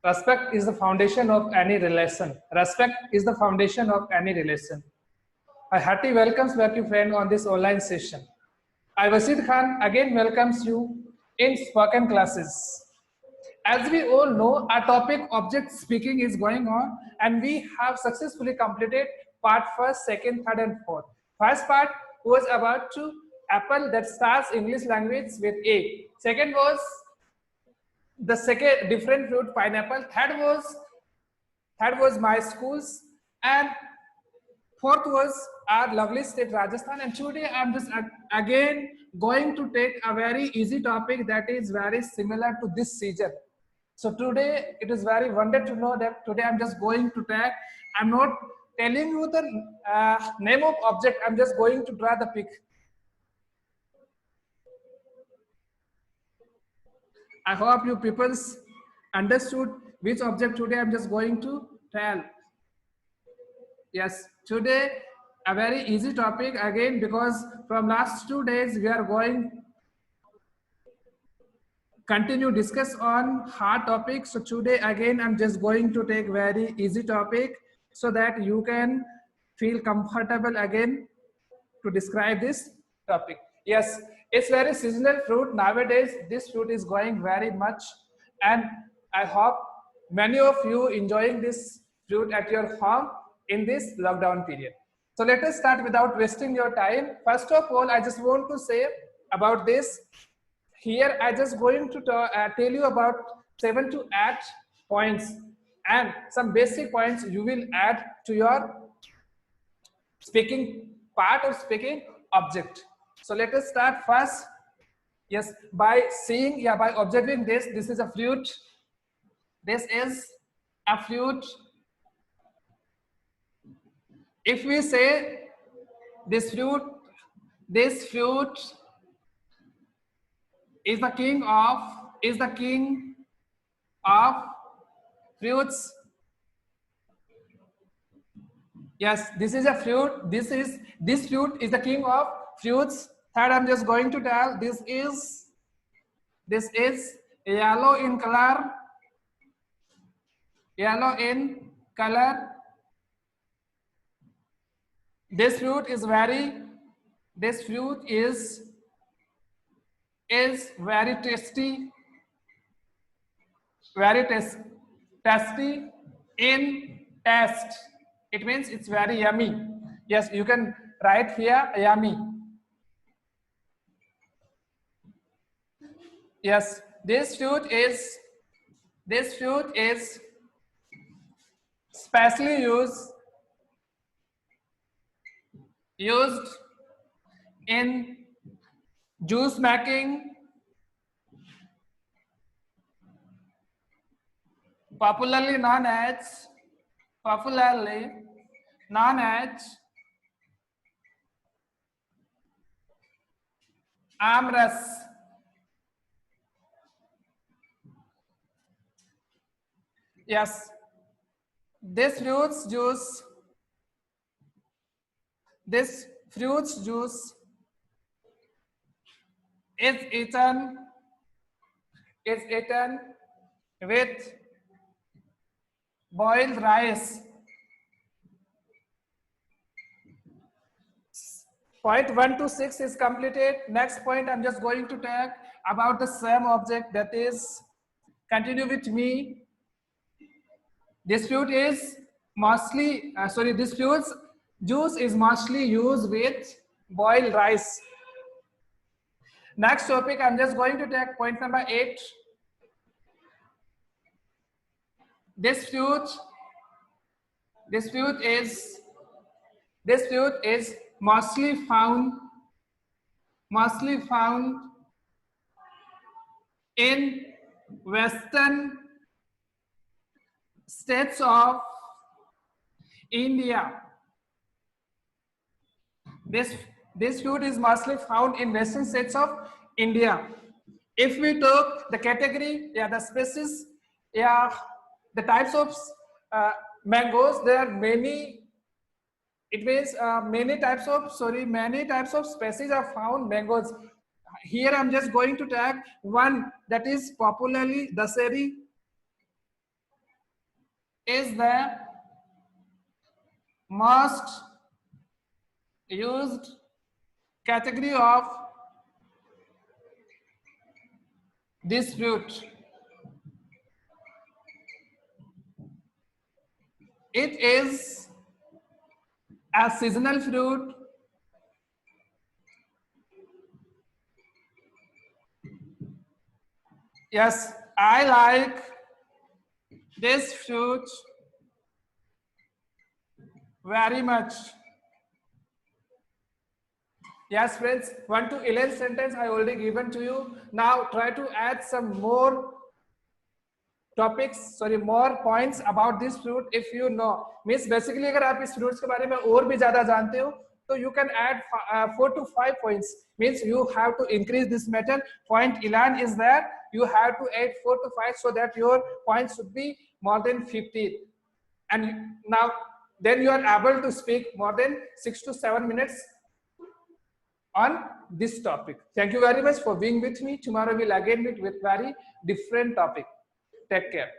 Respect is the foundation of any relation. Respect is the foundation of any relation. A hearty welcomes back you friend on this online session. I Wasid Khan again welcomes you in spoken classes. As we all know, our topic object speaking is going on and we have successfully completed part first, second, third and fourth. First part was about to apple that starts English language with A. Second was the second different fruit pineapple. Third was my schools, and fourth was our lovely state Rajasthan. And today I'm just again going to take a very easy topic that is very similar to this season. So today it is very wonderful to know that today I'm just going to take, I'm not telling you the name of object, I'm just going to draw the pic. I hope you peoples understood which object today I'm just going to tell. Yes, today a very easy topic again, because from last 2 days we are going continue discuss on hard topics. So today again I'm just going to take very easy topic so that you can feel comfortable again to describe this topic. Yes, it's very seasonal fruit nowadays. This fruit is going very much, and I hope many of you enjoying this fruit at your home in this lockdown period. So let us start without wasting your time. First of all, I just want to say about this. Here I just going to tell you about 7 to 8 points and some basic points you will add to your speaking part or speaking object. So let us start first. Yes, by seeing, yeah, by observing this. This is a fruit. This is a fruit. If we say this fruit is the king of fruits. Yes, this is a fruit. This fruit is the king of fruits. Third, I'm just going to tell this is yellow in color. Yellow in color. This fruit is very tasty. Very tasty in taste. It means it's very yummy. Yes, you can write here yummy. Yes, this fruit is specially used in juice making, popularly known as amras. Yes, this fruit juice is eaten with boiled rice. Point 1 to 6 is completed. Next point I'm just going to talk about the same object, that is, continue with me. This fruit is mostly, this fruit's juice is mostly used with boiled rice. Next topic, I'm just going to take point number 8. This fruit is mostly found in western states of India. This fruit is mostly found in western states of India. If we took the category, yeah, the species, yeah, the types of mangoes, there are many. It means many types of species are found mangoes. Here I'm just going to tag one that is popularly Daseri. is the most used category of this fruit. It is a seasonal fruit. Yes, I like this fruit very much. Yes, friends, 1 to 11 sentence I already given to you. Now try to add some more topics, sorry, more points about this fruit if you know. Means basically अगर आप इस fruits के बारे में और भी ज़्यादा जानते हो, तो you can add 4 to 5 points. Means you have to increase this matter. Point 11 is that you have to add 4 to 5 so that your points should be more than 50. And now then you are able to speak more than 6 to 7 minutes on this topic. Thank you very much for being with me. Tomorrow we'll again meet with very different topic. Take care.